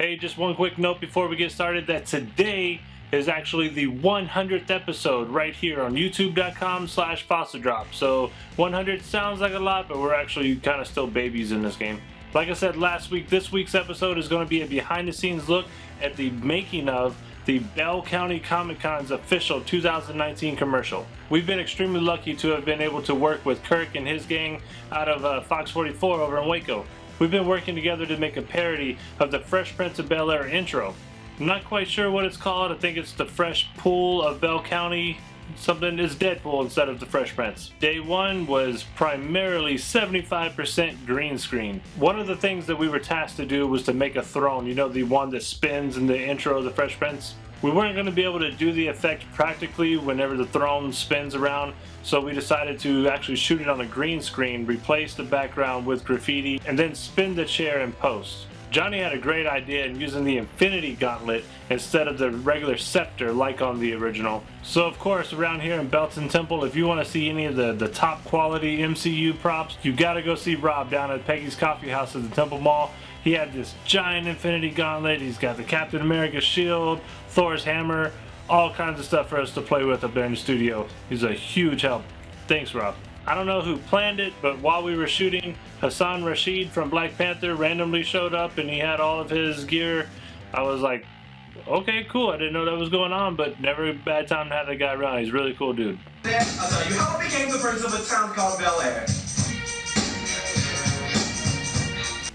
Hey, just one quick note before we get started that today is actually the 100th episode right here on youtube.com/faucetdrop. So 100 sounds like a lot, but we're actually kind of still babies in this game. Like I said last week, this week's episode is going to be a behind the scenes look at the making of the Bell County Comic Con's official 2019 commercial. We've been extremely lucky to have been able to work with Kirk and his gang out of Fox 44 over in Waco. We've been working together to make a parody of the Fresh Prince of Bel-Air intro. I'm not quite sure what it's called. I think it's the Fresh Pool of Bell County. Something is Deadpool instead of the Fresh Prince. Day one was primarily 75% green screen. One of the things that we were tasked to do was to make a throne. You know, the one that spins in the intro of the Fresh Prince? We weren't going to be able to do the effect practically whenever the throne spins around, so we decided to actually shoot it on a green screen, replace the background with graffiti, and then spin the chair in post. Johnny had a great idea in using the Infinity Gauntlet instead of the regular scepter like on the original. So of course, around here in Belton Temple, if you want to see any of the top quality MCU props, you gotta go see Rob down at Peggy's Coffee House at the Temple Mall. He had this giant Infinity Gauntlet, he's got the Captain America shield, Thor's hammer, all kinds of stuff for us to play with up there in the studio. He's a huge help. Thanks, Rob. I don't know who planned it, but while we were shooting, Hassan Rashid from Black Panther randomly showed up and he had all of his gear. I was like, okay, cool. I didn't know that was going on, but never a bad time to have that guy around. He's a really cool dude. I'll tell you how I became the prince of a town called Bel-Air.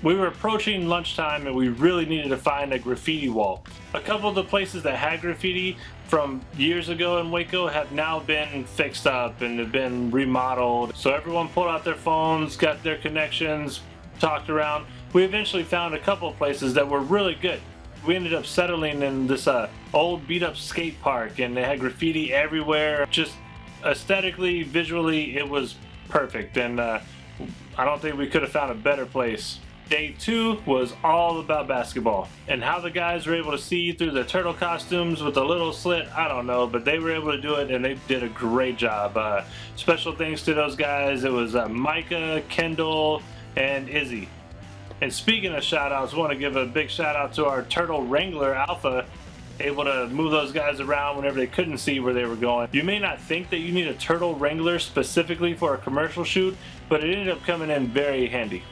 We were approaching lunchtime and we really needed to find a graffiti wall. A couple of the places that had graffiti from years ago in Waco have now been fixed up and have been remodeled. So everyone pulled out their phones, got their connections, talked around. We eventually found a couple of places that were really good. We ended up settling in this old beat up skate park, and they had graffiti everywhere. Just aesthetically, visually, it was perfect, and I don't think we could have found a better place. Day two was all about basketball and how the guys were able to see through the turtle costumes with a little slit. I don't know, but they were able to do it and they did a great job. Special thanks to those guys. It was Micah, Kendall, and Izzy. And speaking of shout outs, I want to give a big shout out to our Turtle Wrangler Alpha, able to move those guys around whenever they couldn't see where they were going. You may not think that you need a Turtle Wrangler specifically for a commercial shoot, but it ended up coming in very handy.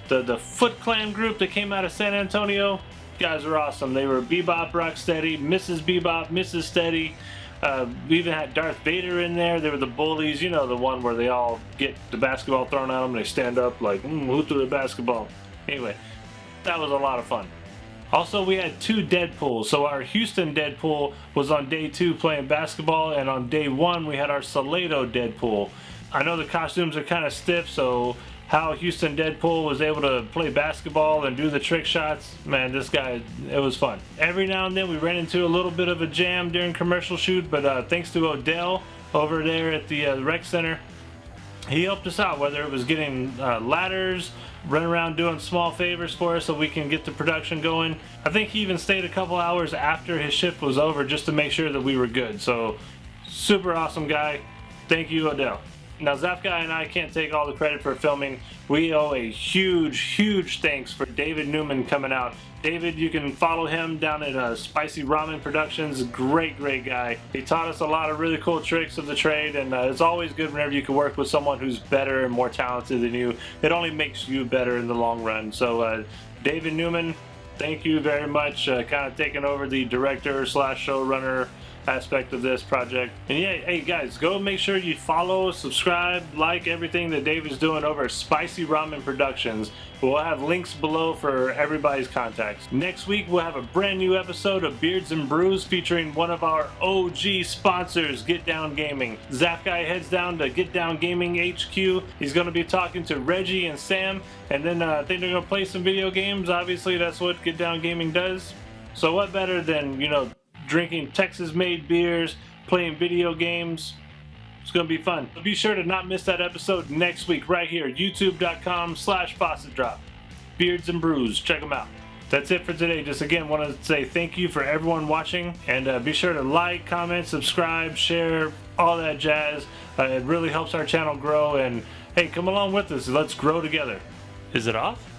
The Foot Clan group that came out of San Antonio, guys were awesome. They were Bebop, Rocksteady, Mrs. Bebop, Mrs. Steady. We even had Darth Vader in there. They were the bullies, you know, the one where they all get the basketball thrown at them and they stand up like, who threw the basketball? Anyway, that was a lot of fun. Also, we had two Deadpools. So our Houston Deadpool was on day two playing basketball, and on day one we had our Salado Deadpool. I know the costumes are kind of stiff, so how Houston Deadpool was able to play basketball and do the trick shots, man, this guy, it was fun. Every now and then we ran into a little bit of a jam during commercial shoot, but thanks to Odell over there at the rec center, he helped us out, whether it was getting ladders, running around doing small favors for us so we can get the production going. I think he even stayed a couple hours after his shift was over just to make sure that we were good. So super awesome guy. Thank you, Odell. Now, Zafka and I can't take all the credit for filming. We owe a huge thanks for David Newman coming out. David, you can follow him down at Spicy Ramen Productions. Great guy. He taught us a lot of really cool tricks of the trade, and it's always good whenever you can work with someone who's better and more talented than you. It only makes you better in the long run. So, David Newman, thank you very much. Kind of taking over the director / showrunner aspect of this project. And yeah, hey guys, go make sure you follow, subscribe, like everything that Dave is doing over at Spicy Ramen Productions. We'll have links below for everybody's contacts. Next week we'll have a brand new episode of Beards and Brews featuring one of our OG sponsors, Get Down Gaming. Zap Guy heads down to Get Down Gaming HQ. He's going to be talking to Reggie and Sam, and then I think they're going to play some video games. Obviously that's what Get Down Gaming does. So what better than, you know, drinking Texas-made beers, playing video games. It's going to be fun. So be sure to not miss that episode next week right here, youtube.com/faucetdrop. Beards and Brews, check them out. That's it for today. Just again, want to say thank you for everyone watching, and be sure to like, comment, subscribe, share, all that jazz. It really helps our channel grow, and hey, come along with us. Let's grow together. Is it off?